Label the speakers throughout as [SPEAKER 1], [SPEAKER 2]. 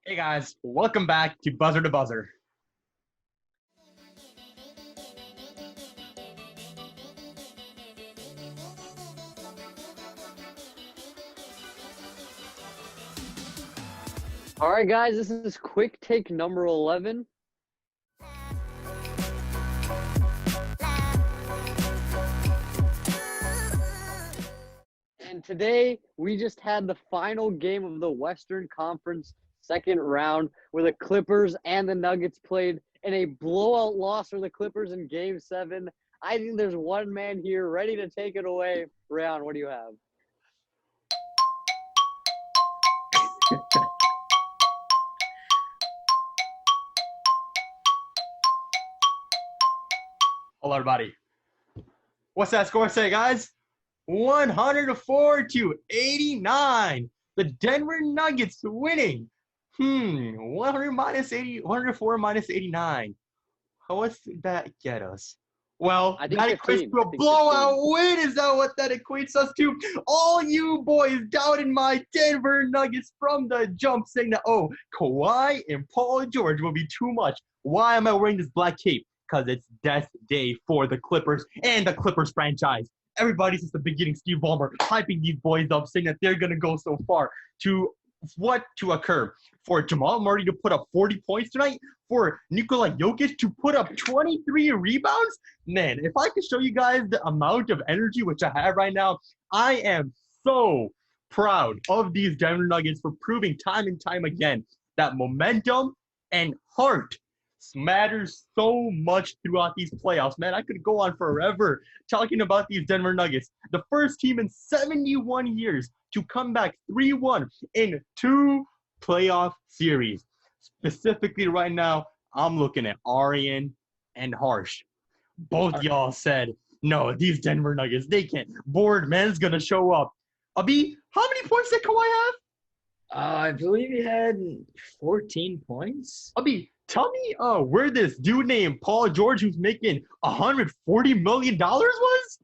[SPEAKER 1] Hey guys, welcome back to Buzzer to Buzzer.
[SPEAKER 2] All right, guys, this is quick take number 11. And today we just had the final game of the Western Conference second round where the Clippers and the Nuggets played in a blowout loss for the Clippers in Game 7. I think there's one man here ready to take it away. Rayon, what do you have?
[SPEAKER 1] Hello everybody. What's that score say, guys? 104 to 89. The Denver Nuggets winning. 100 minus 80, 104 minus 89. What's that get us? Well,
[SPEAKER 2] I think
[SPEAKER 1] that
[SPEAKER 2] 15.
[SPEAKER 1] equates to a blowout win. Is that what that equates us to? All you boys doubted my Denver Nuggets from the jump, saying that, oh, Kawhi and Paul George will be too much. Why am I wearing this black cape? Because it's death day for the Clippers and the Clippers franchise. Everybody since the beginning, Steve Ballmer, hyping these boys up, saying that they're going to go so far to what to occur. For Jamal Murray to put up 40 points tonight, for Nikola Jokic to put up 23 rebounds, man, if I could show you guys the amount of energy which I have right now, I am so proud of these Denver Nuggets for proving time and time again that momentum and heart matters so much throughout these playoffs. Man, I could go on forever talking about these Denver Nuggets. The first team in 71 years to come back 3-1 in 2 playoff series. Specifically right now, I'm looking at Arian and Harsh. Both y'all said, no, these Denver Nuggets, they can't. Boardman's going to show up. Abi, how many points did Kawhi have?
[SPEAKER 3] I believe he had 14 points.
[SPEAKER 1] Abi, tell me where this dude named Paul George, who's making $140 million was?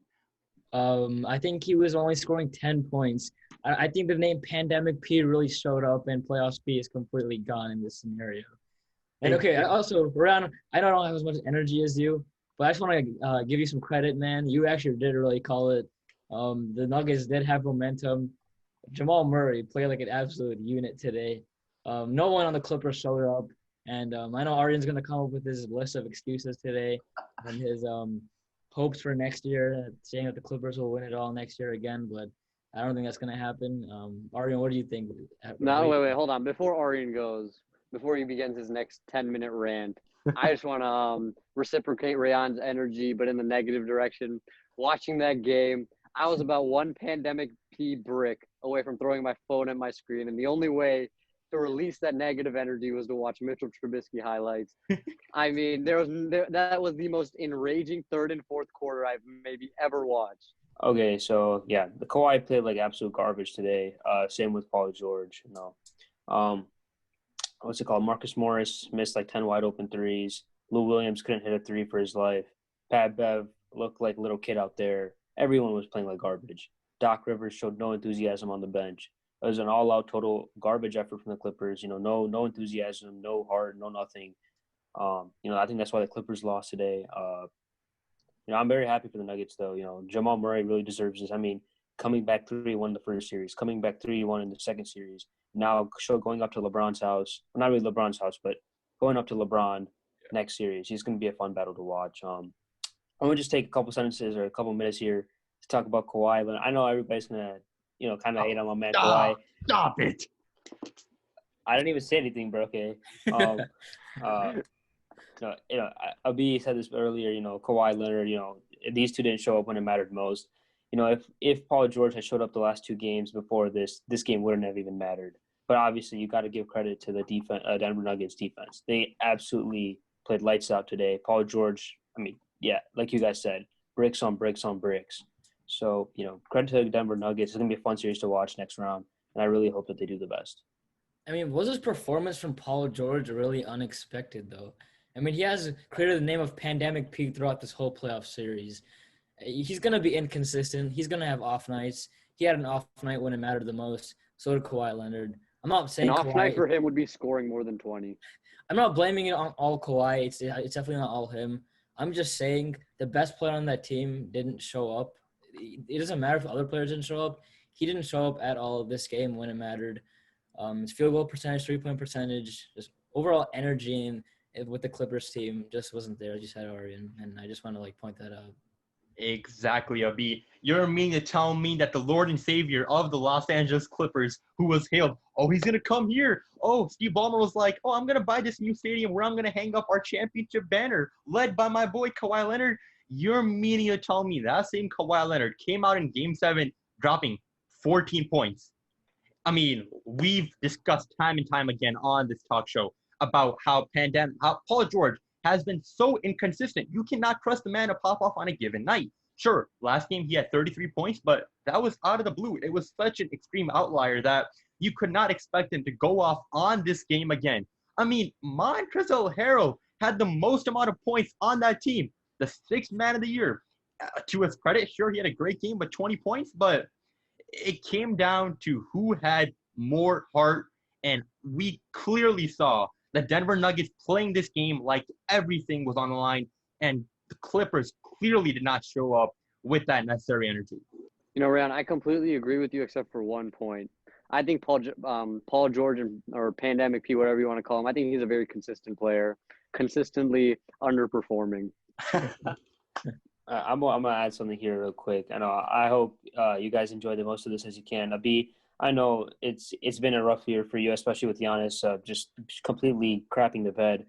[SPEAKER 3] I think he was only scoring 10 points. I think the name Pandemic P really showed up, and Playoffs P is completely gone in this scenario. And okay, also, Ron, I don't have as much energy as you, but I just want to give you some credit, man. You actually did really call it. The Nuggets did have momentum. Jamal Murray played like an absolute unit today. No one on the Clippers showed up. And I know Arian's going to come up with his list of excuses today and his hopes for next year, saying that the Clippers will win it all next year again. But I don't think that's going to happen. Arian, what do you think?
[SPEAKER 2] No, wait, hold on. Before Arian goes, before he begins his next 10-minute rant, I just want to reciprocate Rayon's energy, but in the negative direction. Watching that game, I was about one Pandemic P brick away from throwing my phone at my screen, and the only way to release that negative energy was to watch Mitchell Trubisky highlights. I mean, that was the most enraging third and fourth quarter I've maybe ever watched.
[SPEAKER 4] Okay, so yeah, the Kawhi played like absolute garbage today. Same with Paul George. What's it called? Marcus Morris missed like 10 wide open threes. Lou Williams couldn't hit a three for his life. Pat Bev looked like a little kid out there. Everyone was playing like garbage. Doc Rivers showed no enthusiasm on the bench. It was an all-out total garbage effort from the Clippers. No enthusiasm, no heart, no nothing. I think that's why the Clippers lost today. I'm very happy for the Nuggets, though. Jamal Murray really deserves this. I mean, coming back 3-1 the first series, coming back 3-1 in the second series, now going up to LeBron's house. Well, not really LeBron's house, but going up to LeBron next series. He's going to be a fun battle to watch. I'm going to just take a couple sentences or a couple minutes here to talk about Kawhi, but I know everybody's going to kind of hate on my man Kawhi.
[SPEAKER 1] Stop it.
[SPEAKER 4] I didn't even say anything, bro, okay? Abi said this earlier, Kawhi Leonard, these two didn't show up when it mattered most. If Paul George had showed up the last two games before this game wouldn't have even mattered. But obviously, you got to give credit to the Denver Nuggets defense. They absolutely played lights out today. Paul George, like you guys said, bricks on bricks on bricks. So, credit to the Denver Nuggets. It's going to be a fun series to watch next round, and I really hope that they do the best.
[SPEAKER 3] I mean, was his performance from Paul George really unexpected, though? I mean, he has created the name of Pandemic P throughout this whole playoff series. He's going to be inconsistent. He's going to have off nights. He had an off night when it mattered the most. So did Kawhi Leonard. I'm not
[SPEAKER 2] An
[SPEAKER 3] saying
[SPEAKER 2] off night
[SPEAKER 3] Kawhi.
[SPEAKER 2] for him would be scoring more than 20.
[SPEAKER 3] I'm not blaming it on all Kawhi. It's definitely not all him. I'm just saying the best player on that team didn't show up. It doesn't matter if other players didn't show up. He didn't show up at all this game when it mattered. His field goal percentage, 3-point percentage, just overall energy with the Clippers team just wasn't there. I just had Arian, and I just want to point that out.
[SPEAKER 1] Exactly, Abi. You're meaning to tell me that the Lord and Savior of the Los Angeles Clippers, who was hailed, oh, he's going to come here. Oh, Steve Ballmer was like, oh, I'm going to buy this new stadium where I'm going to hang up our championship banner, led by my boy Kawhi Leonard. You're meaning to tell me that same Kawhi Leonard came out in Game 7 dropping 14 points. I mean, we've discussed time and time again on this talk show about how Paul George has been so inconsistent. You cannot trust the man to pop off on a given night. Sure, last game he had 33 points, but that was out of the blue. It was such an extreme outlier that you could not expect him to go off on this game again. I mean, Montrezl Harrell had the most amount of points on that team, the sixth man of the year. To his credit, sure, he had a great game with 20 points, but it came down to who had more heart, and we clearly saw the Denver Nuggets playing this game like everything was on the line, and the Clippers clearly did not show up with that necessary energy.
[SPEAKER 2] You know, Ryan, I completely agree with you except for one point. I think Paul George or Pandemic P, whatever you want to call him, I think he's a very consistent player, consistently underperforming.
[SPEAKER 4] I'm gonna add something here real quick. I hope you guys enjoy the most of this as you can. B, I know it's been a rough year for you, especially with Giannis just completely crapping the bed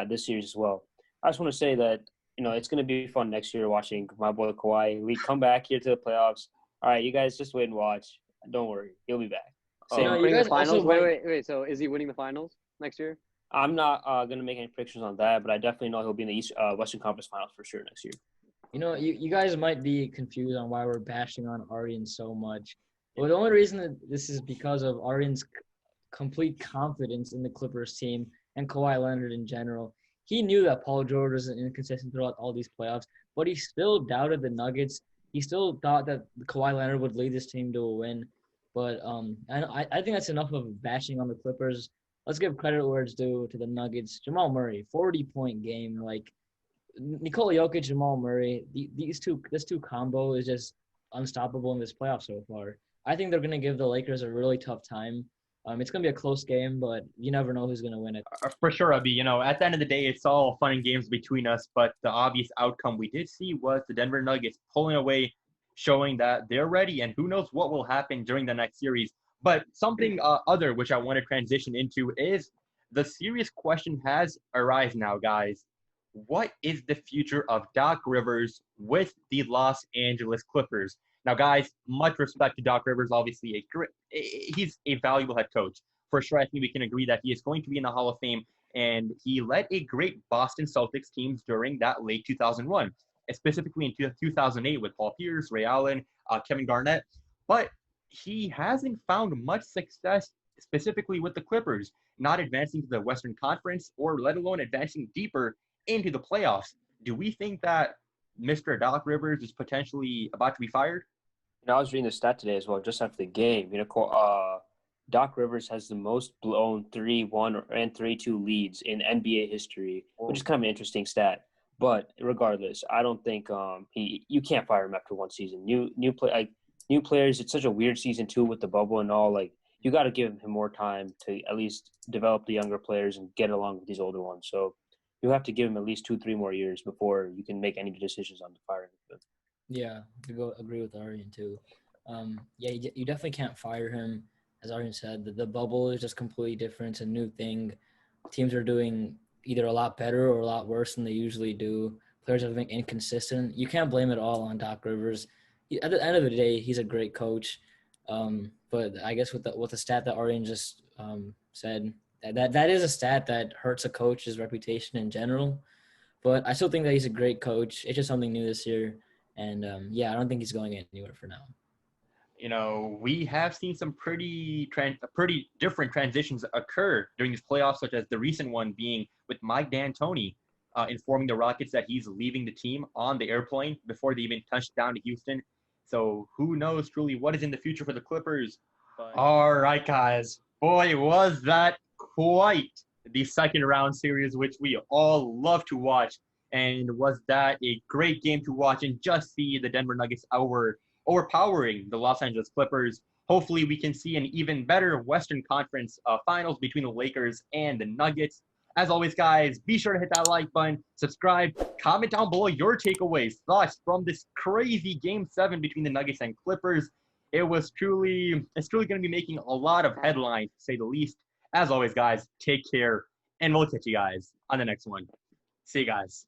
[SPEAKER 4] this series as well. I just want to say that it's going to be fun next year watching my boy Kawhi. We come back here to the playoffs. All right, you guys just wait and watch. Don't worry, he'll be back.
[SPEAKER 2] You guys finals? Wait. So is he winning the finals next year?
[SPEAKER 4] I'm not going to make any predictions on that, but I definitely know he'll be in the Western Conference Finals for sure next year.
[SPEAKER 3] You guys might be confused on why we're bashing on Arian so much. Well, the only reason that this is because of Arian's complete confidence in the Clippers team and Kawhi Leonard in general. He knew that Paul George was inconsistent throughout all these playoffs, but he still doubted the Nuggets. He still thought that Kawhi Leonard would lead this team to a win. But I think that's enough of bashing on the Clippers. Let's give credit where it's due to the Nuggets. Jamal Murray, 40-point game. Nikola Jokic, Jamal Murray, this two combo is just unstoppable in this playoff so far. I think they're going to give the Lakers a really tough time. It's going to be a close game, but you never know who's going to win it.
[SPEAKER 1] For sure, Abby. At the end of the day, it's all fun and games between us, but the obvious outcome we did see was the Denver Nuggets pulling away, showing that they're ready, and who knows what will happen during the next series. But something other which I want to transition into is the serious question has arisen now, guys. What is the future of Doc Rivers with the Los Angeles Clippers? Now, guys, much respect to Doc Rivers. Obviously, he's a valuable head coach. For sure, I think we can agree that he is going to be in the Hall of Fame, and he led a great Boston Celtics teams during that late 2001, specifically in 2008 with Paul Pierce, Ray Allen, Kevin Garnett. But he hasn't found much success specifically with the Clippers, not advancing to the Western Conference or let alone advancing deeper into the playoffs. Do we think that Mr. Doc Rivers is potentially about to be fired?
[SPEAKER 4] I was reading the stat today as well, just after the game. Doc Rivers has the most blown 3-1 and 3-2 leads in NBA history, which is kind of an interesting stat. But regardless, I don't think you can't fire him after one season. New players. It's such a weird season too with the bubble and all. You got to give him more time to at least develop the younger players and get along with these older ones. So you have to give him at least 2-3 more years before you can make any decisions on the firing of him.
[SPEAKER 3] Yeah, I agree with Arian too. You definitely can't fire him. As Arian said, the bubble is just completely different. It's a new thing. Teams are doing either a lot better or a lot worse than they usually do. Players have been inconsistent. You can't blame it all on Doc Rivers. At the end of the day, he's a great coach. But I guess with the stat that Arian just said, that is a stat that hurts a coach's reputation in general. But I still think that he's a great coach. It's just something new this year. And, I don't think he's going anywhere for now.
[SPEAKER 1] We have seen some pretty different transitions occur during these playoffs, such as the recent one being with Mike D'Antoni informing the Rockets that he's leaving the team on the airplane before they even touched down to Houston. So who knows truly what is in the future for the Clippers.
[SPEAKER 5] All right, guys.
[SPEAKER 1] Boy, was that quite the second round series, which we all love to watch. And was that a great game to watch and just see the Denver Nuggets overpowering the Los Angeles Clippers. Hopefully, we can see an even better Western Conference finals between the Lakers and the Nuggets. As always, guys, be sure to hit that like button, subscribe, comment down below your takeaways, thoughts from this crazy Game 7 between the Nuggets and Clippers. It's truly going to be making a lot of headlines, to say the least. As always, guys, take care, and we'll catch you guys on the next one. See you guys.